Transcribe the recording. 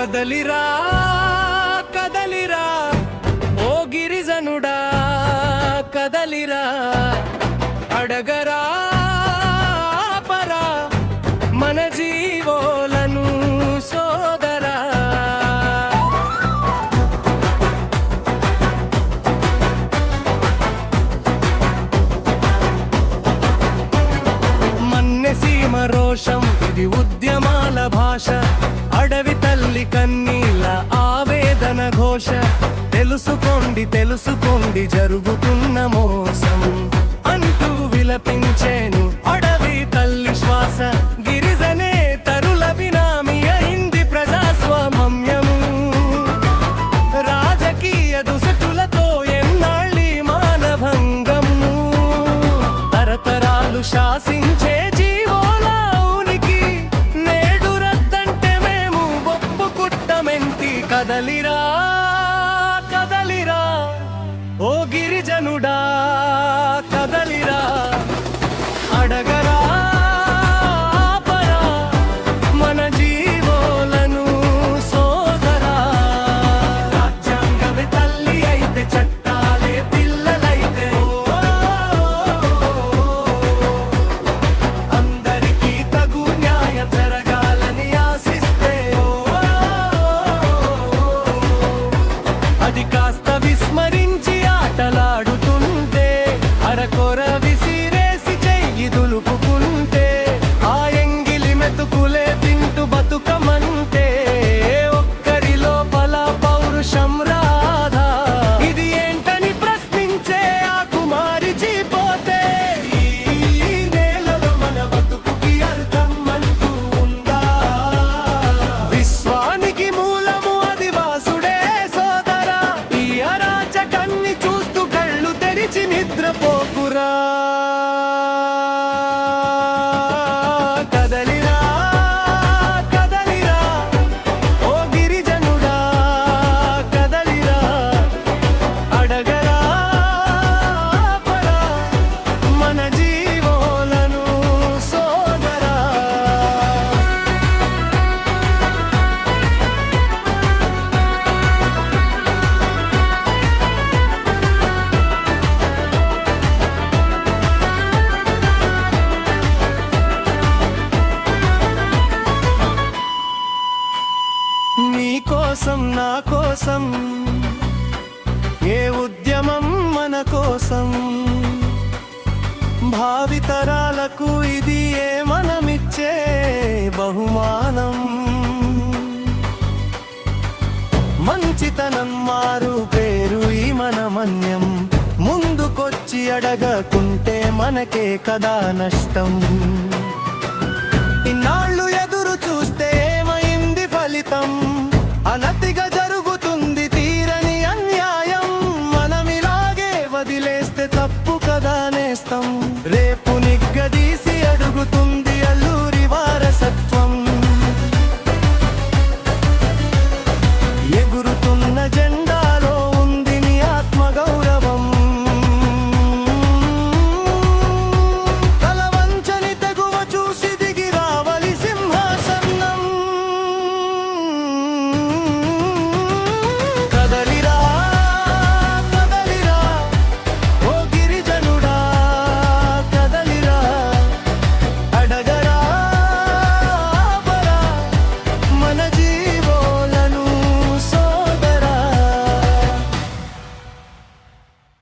కదలిరా కదలిరా ఓ గిరిజనుడా కదలిరా అడగరా పరా మన జీవోలను సోదరా మన్నెసీమ రోషం ఇది ఉద్యమాల భాష అడవి తల్లి కన్నీళ్ళ ఆవేదన ఘోష తెలుసుకోండి తెలుసుకోండి జరుగుతున్న మోసం అంటూ విలపించేను అడవి తల్లి శ్వాస గిరిజనే తరుల బినామీ అయింది ప్రజాస్వామ్యము రాజకీయ దుసటులతో ఎన్నాళ్ళి మానభంగము తరతరాలు శాసించే జీవోల ఉనికి నేడు రద్దంటే మేము ఒప్పుకుట్టమెంటి కదలిరా కదలిరా ఓ గిరిజనుడా కదలిరా అడగరా పరా మన జీవోలను సోదరా రాజ్యాంగమే తల్లి అయితే చట్టాలే పిల్లలైతే అందరికీ తగు న్యాయం జరగాలని ఆశిస్తే అది కాస్త విస్మరించి ఆటలాడుతుంటే అరకొర విసిరేసి చెయ్యి దులుపుకుంటే ఆ ఎంగిలి మెతుకులే తింటూ బతుకమంటే ఒక్కరి లోపల పౌరుషం రాధా ఇది ఏంటని ప్రశ్నించే ఆ కుమారి జీపోతే ఈ నేలలో మన బతుకుకి అర్థం అంటూ ఉందా విశ్వానికి మూలము ఆదివాసుడే సోదరా ఈ అరాచకాన్ని చూస్తూ కళ్ళు తెరిచి నిద్రపోకురా కదలిరా కదలిరా ఓ గిరిజనుడా కదలిరా అడగరా పరా మన జీవోలను సోదరా నీ కోసం నా కోసం ఏ ఉద్యమం మన కోసం భావితరాలకు ఇది ఏ మనమిచ్చే బహుమానం మంచితనం మారు పేరు ఈ మన మన్యం ముందుకొచ్చి అడగకుంటే మనకే కదా నష్టం ఇన్నాళ్ళు ఎదురు చూస్తే ఏమైంది ఫలితం అనతిగా జరుగు